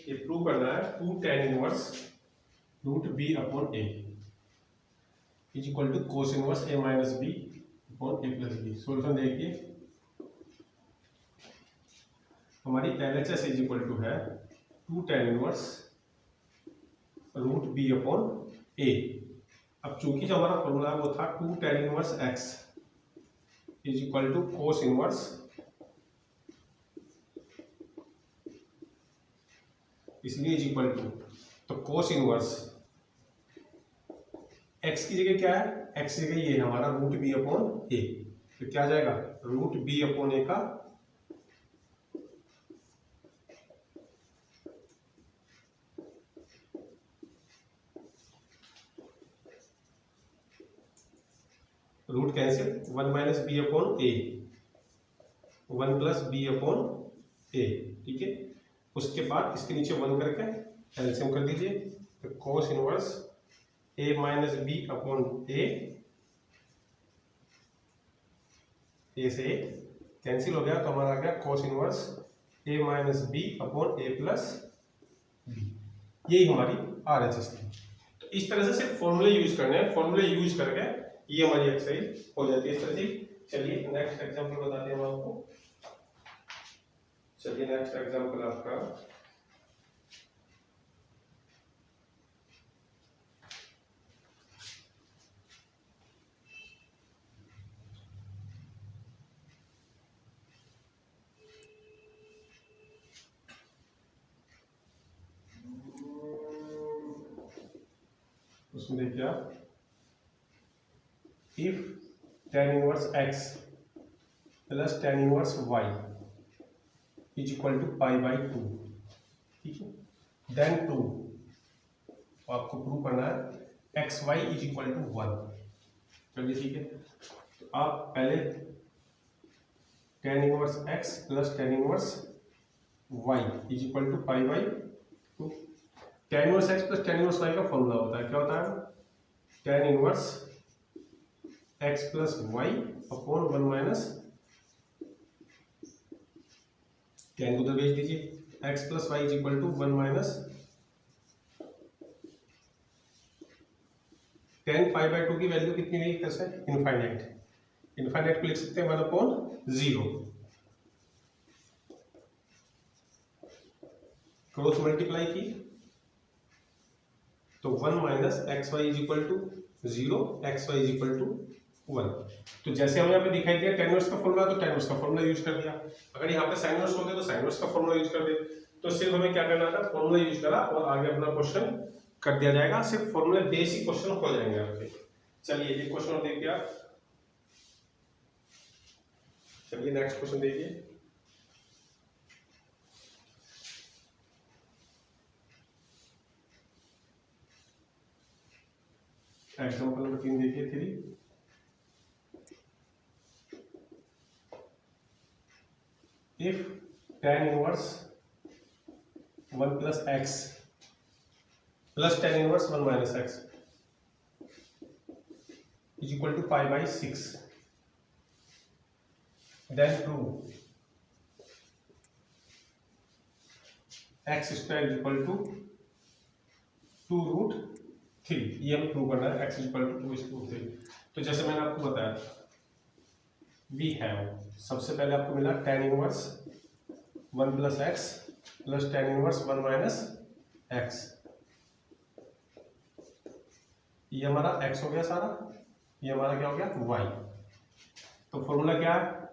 ये प्रूव करना है 2 tan inverse root B upon A is equal to cos inverse A minus B upon A plus B. Solution देखिए, हमारी LHS is equal to है 2 tan inverse root B upon A. अब चूंकि जो हमारा फॉर्मूला वो था 2 tan inverse x is equal to cos inverse इसलिए इज इक्वल टू, तो कोस इनवर्स एक्स की जगह क्या है, एक्स की जगह ये है हमारा रूट बी अपॉन ए, तो क्या आ जाएगा रूट बी अपॉन ए का root cancel, 1 minus B upon A, 1 plus B upon A, ठीक है। उसके बाद इसके नीचे 1 करके एलसीएम कर दीजिए, तो cos inverse A minus B upon ए से कैंसिल हो गया, तो हमारा आ गया कोस inverse A minus B upon A plus B. यही हमारी RHS थी। तो इस तरह से सिर्फ फॉर्मूले यूज करने हैं, फॉर्मूले यूज करके ये हमारी एक्सरसाइज हो जाती है इस तरह से। चलिए नेक्स्ट एग्जांपल बताते हैं हम आपको। चलिए नेक्स्ट एग्जांपल आपका उसमें देखिए आप, if tan inverse x plus tan inverse y is equal to pi by 2, ठीक है, देन 2 आपको प्रूव करना है x y is equal to 1। चलिए ठीक है, तो आप पहले tan inverse x plus tan inverse y is equal to pi by 2। tan inverse x plus tan inverse y का फॉर्मूला होता है, क्या होता है, tan inverse x plus Y upon 1 minus tan को उधर भेज दीजिए, x plus y is equal to 1 minus tan pi by 2 की वैल्यू कितनी हुई, कैसे इनफाइनाइट, इनफाइनाइट को लिख सकते हैं 1 अपॉन 0, क्रॉस मल्टीप्लाई की तो 1 minus x y is equal to 0, x y is equal to 1। तो जैसे हमें यहाँ पे दिखाई दिया tan इनवर्स का फॉर्मूला, तो tan इनवर्स का फॉर्मूला यूज कर दिया। अगर यहाँ पे sin इनवर्स होते तो sin इनवर्स का फॉर्मूला यूज कर दे। तो सिर्फ हमें क्या करना था, फॉर्मूला यूज करा और आगे अपना क्वेश्चन कर दिया जाएगा। सिर्फ फॉर्मूले बेसिक क्वेश्चन हो जाएंगे आपके। चलिए ये क्वेश्चन देखिए आप, चलिए नेक्स्ट क्वेश्चन देखिए। एग्जांपल नंबर 3 देखिए 3। If tan inverse 1 plus x plus tan inverse 1 minus x is equal to pi by 6, then prove x square is equal to 2 root 3। ये हमें प्रूव करना है, x is equal to 2 root 3। तो जैसे मैंने आपको बताया, वी हैव, सबसे पहले आपको मिला tan inverse 1 plus x plus tan inverse 1 minus x, ये हमारा x हो गया सारा, ये हमारा क्या हो गया y। तो फॉर्मूला क्या है,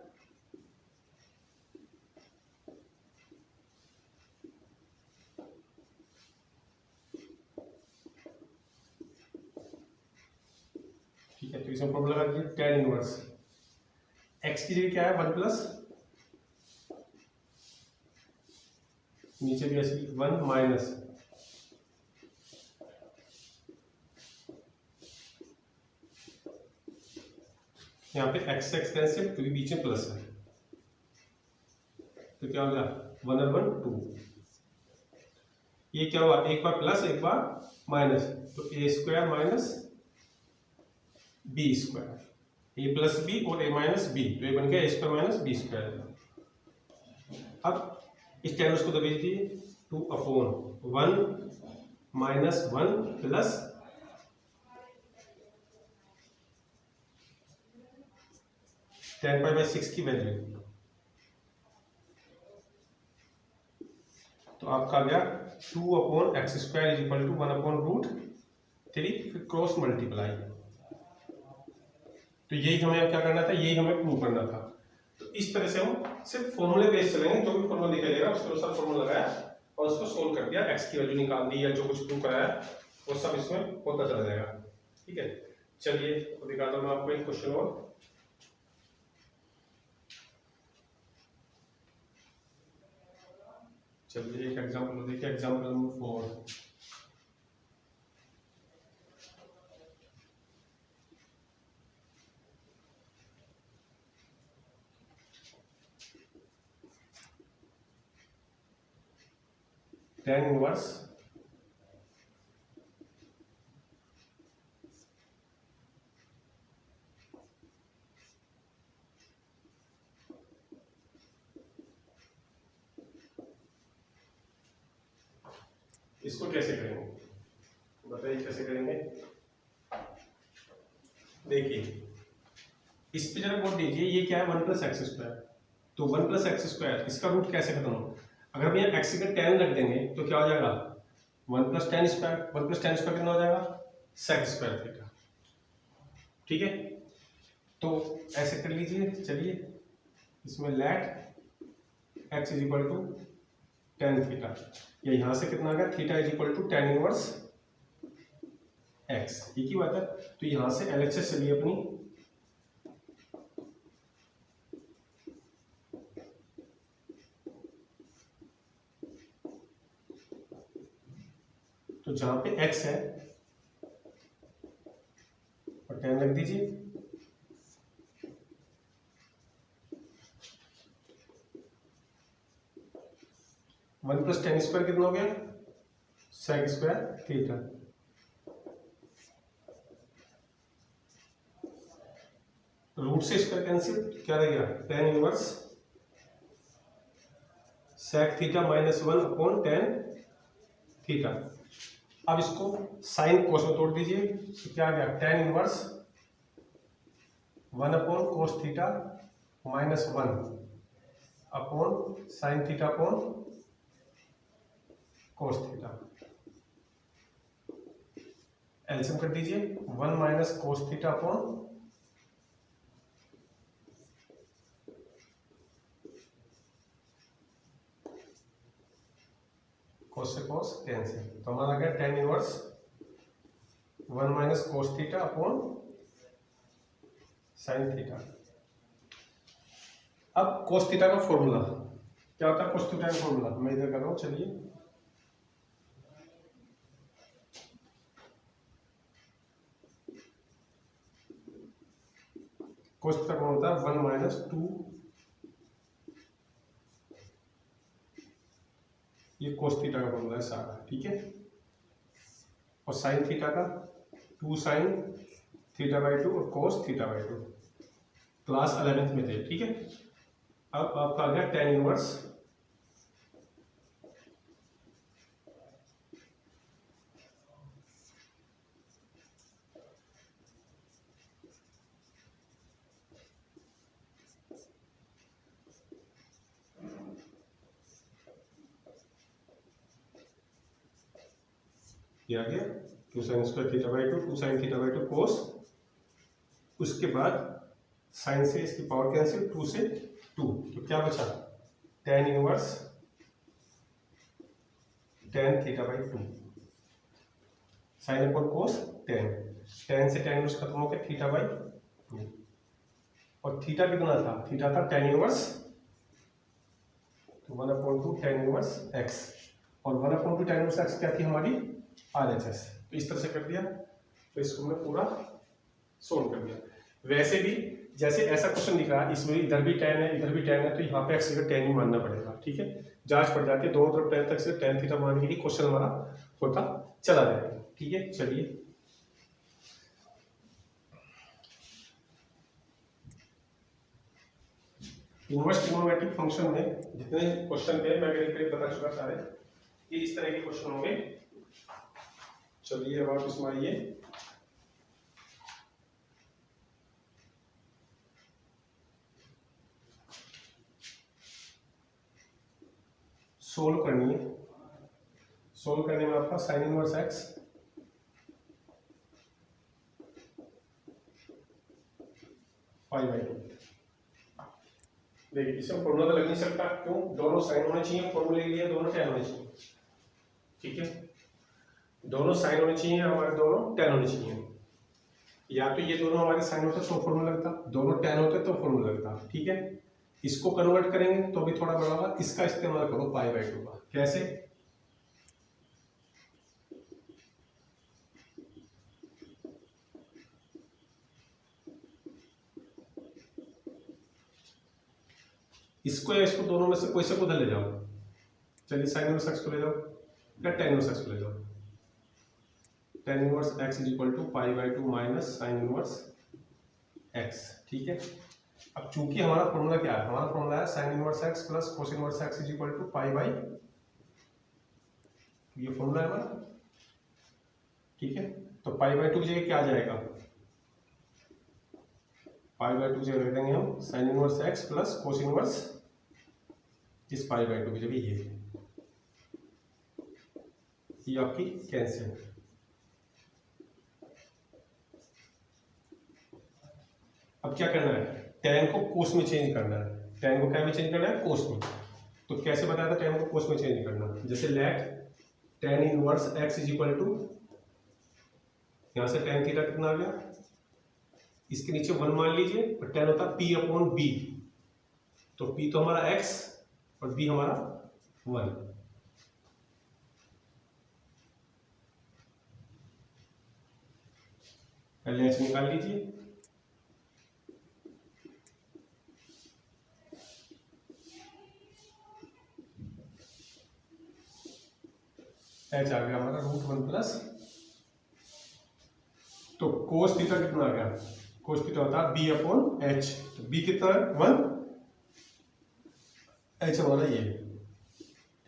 ठीक है, तो इसमें फॉर्मूला लगा दीजिए tan इनवर्स x की जगह क्या है 1 प्लस, नीचे भी ऐसे 1 माइनस, यहाँ पे x x कैंसिल क्योंकि बीच में प्लस है, तो क्या हो गया 1 और 1 2। ये क्या हुआ, एक बार प्लस एक बार माइनस, तो a square minus b square, a plus b और ए माइनस बी, तो ये बन गया a square minus b square. अब इस टेन को दबेज दिए 2 अपॉन अपॉन 1 माइनस 1 प्लस 10 पाई/6 की वैल्यू। तो आपका आ गया 2/x² इज इक्वल टू 1/√3, फिर क्रॉस मल्टीप्लाई। तो यही हमें क्या करना था, यही हमें प्रूव करना था। तो इस तरह से हम सिर्फ फॉर्मूले बेस चलेंगे, जो भी फॉर्मूला दिखाई देगा उसके अनुसार फॉर्मूला लगाया और उसको सोल्व कर दिया, x की वैल्यू निकाल दी या जो कुछ प्रूव कराया वो सब इसमें होता चला जाएगा। ठीक है, चलिए दिखाता हूँ मैं आपको एक क्वेश्चन और। चलिए एक एग्जांपल देखिए, एग्जांपल नंबर 4। tan इनवर्स इसको कैसे करेंगे, बताइए कैसे करेंगे। देखिए इस पे जरा गौर दीजिए, ये क्या है 1+x²। तो 1+x², इसका रूट कैसे खत्म हो, अगर हम यहाँ x का tan रख देंगे तो क्या हो जाएगा 1+tan²। 1+tan² कितना हो जाएगा sec²θ। ठीक है, तो ऐसे कर लीजिए। चलिए इसमें let x is equal to tan θ, या यहां से कितना आ गया theta is equal to tan inverse x, एक ही बात है। तो यहां से LHS चलिए अपनी, तो जहां पे x है और tan रख दीजिए। वन प्लस tan² कितना हो गया sec²θ। रूट से स्क्वायर कैंसिल, क्या रह गया tan inverse sec θ minus 1/tan θ। अब इसको साइन कोस में तोड़ दीजिए, तो क्या आ गया tan inverse 1/cos θ minus 1/sin θ upon cos θ। LCM कर दीजिए, 1 माइनस cos θ अपॉन cos से cos कैंसिल, तो हमारा गया tan inverse 1 minus cos θ upon sin θ। अब cos θ का फॉर्मूला क्या होता है, cos θ का फॉर्मूला मैं इधर कर रहा हूं। चलिए cos θ का होता है 1 माइनस 2, ये cos θ का फॉर्मूला है सारा। ठीक है, और sin θ का 2 sin θ/2 और cos θ/2, क्लास 11th में थे। ठीक है, अब आपका आ गया tan इनवर्स आ गया 2 sin² θ/2, 2 sin θ/2 cos, उसके बाद साइन से इसकी पावर कैंसिल, 2 से 2, तो क्या बचा tan inverse tan θ/2 sine upon cos tan, tan से tan इनवर्स खत्म हो गया θ/2, और थीटा कितना था, थीटा था tan इनवर्स, तो 1/2 tan इनवर्स x, और 1/2 tan इनवर्स x क्या थी हमारी RHS। तो इस तरह से कर दिया, तो इसको मैं पूरा सोल्व कर दिया। वैसे भी जैसे ऐसा क्वेश्चन दिख रहा है, इसमें इधर भी tan है इधर भी tan है, तो यहाँ पे x का tan ही मानना पड़ेगा। ठीक है, जांच पड़ जाती है, दोनों तरफ tan तक से tan थीटा मान के ही क्वेश्चन हमारा होता चला जाएगा। ठीक है, चलिए इनवर्स ट्रिग्नोमेट्रिक फंक्शन में जितने क्वेश्चन थे मैं करीब बता चुका सारे। ये इस तरह के क्वेश्चन होंगे। चलिए अब आप इसमें आइए। सोल्व करनी है। सोल्व करने में आपका sign inverse x pi by 2। देखिए इसमें फॉर्मूला तो लग नहीं सकता, क्यों? दोनों साइन होने चाहिए, फॉर्मूले के लिए दोनों टैन होने चाहिए। ठीक है, दोनों साइन होने चाहिए, हमारे दोनों टैन होने चाहिए। या तो ये दोनों हमारे साइन होते तो फॉर्मूला लगता, दोनों टैन होते तो फॉर्मूला लगता। ठीक है, इसको कन्वर्ट करेंगे तो भी थोड़ा बड़ा होगा। इसका इस्तेमाल करो पाई बाई 2 का। कैसे? इसको या इसको, दोनों में से कोई से को उधर ले जाओ। चलिए साइन इनवर्स एक्स को ले जाओ या टेन इनवर्स एक्स को ले जाओ। Tan inverse x is equal to pi by 2 minus sine inverse x. ठीक है, अब चूंकि हमारा फॉर्मूला क्या है? हमारा फॉर्मूला है sine inverse x plus cos inverse x is equal to pi by, ये फॉर्मूला है हमारा। ठीक है, तो पाई बाई 2 की जगह क्या आ जाएगा? पाई बाई 2 की जगह रख देंगे हम sign inverse x plus cos inverse इस पाई बाई 2 की जगह ये आपकी कैंसिल। अब क्या करना है? tan को कोस में चेंज करना है। tan को क्या में चेंज करना है? कोस में। तो कैसे बताया था tan को कोस में चेंज करना? जैसे let tan inverse x is equal to, यहां से tan थीटा कितना आ गया? इसके नीचे 1 मान लीजिए, और tan होता p अपॉन b। तो p तो हमारा x और b हमारा 1। पहले h निकाल लीजिए। h आ गया हमारा √1 प्लस, तो कोस थीटा कितना आ गया? कोस थीटा होता है b अपॉन h। तो b कितना है? 1, h हमारा ये।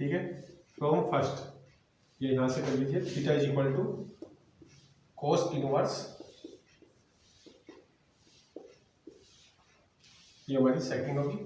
ठीक है, तो हम फर्स्ट ये यहां से कर लीजिए, theta is equal to cos inverse, ये हमारी सेकंड होगी।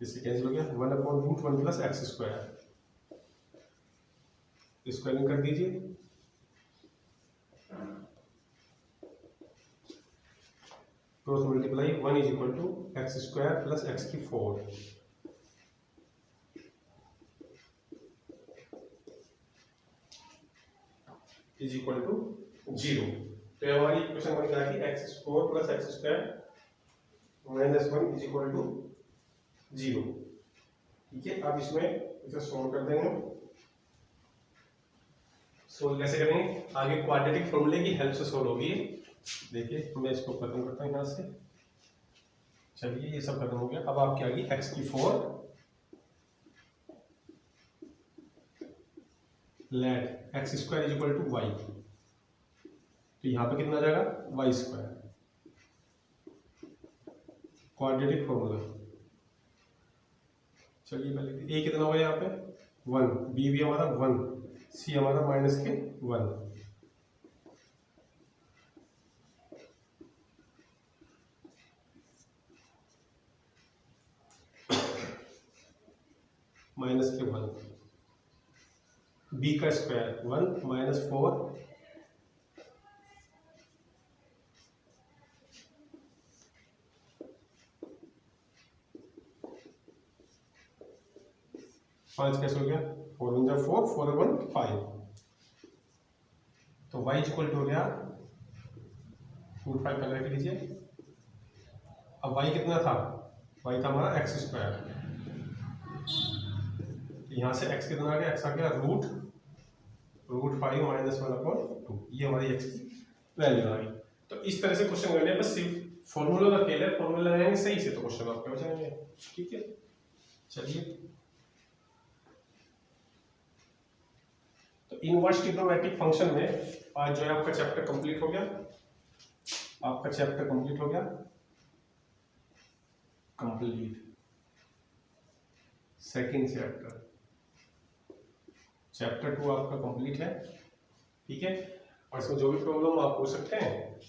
इससे कैंसिल हो गया, 1 upon √1 plus x square. Squaring कर दीजिए। Cross multiply 1 is equal to x square plus x की 4 इज इक्वल टू 0। तो हमारी इक्वेशन बन गई x4 plus x square minus 1 is equal to 0। ठीक है, अब इसमें इसे सोल्व कर देंगे। सोल्व कैसे करेंगे? आगे क्वाड्रेटिक फॉर्मूले की हेल्प से सोल्व होगी। देखिए मैं इसको खत्म करता हूँ यहाँ से। चलिए ये सब खत्म हो गया। अब आपकी आ गई x की 4 let x square is equal to y. तो यहाँ पे कितना आ जाएगा? Y square. Quadratic formula. चलिए पहले a कितना होगा यहाँ पे? 1, b भी हमारा 1, c हमारा माइनस के 1। माइनस के 1, b का स्क्वायर 1 माइनस 4 5 कैसे हो गया? 4 1 4, 4 1 5। तो y इक्वल टू हो गया √5 पहले रख लीजिए। अब y कितना था? y था हमारा एक्स स्क्वायर। यहाँ से x कितना आ गया? x आ गया √5 माइनस 1 अपॉन 2। ये हमारी x की वैल्यू आ गई। तो इस तरह से क्वेश्चन करने पर सिर्फ फॉर्मूला का खेल है, फॉर्मूला लगाएंगे सही से तो क्वेश्चन आपके हो जाएंगे। ठीक है, चलिए। तो इनवर्स ट्रिग्नोमेट्रिक फंक्शन में आज जो है आपका चैप्टर कंप्लीट हो गया। आपका चैप्टर कंप्लीट हो गया, कंप्लीट सेकंड चैप्टर, चैप्टर 2 आपका कंप्लीट है। ठीक है, और इसमें जो भी प्रॉब्लम आप पूछ सकते हैं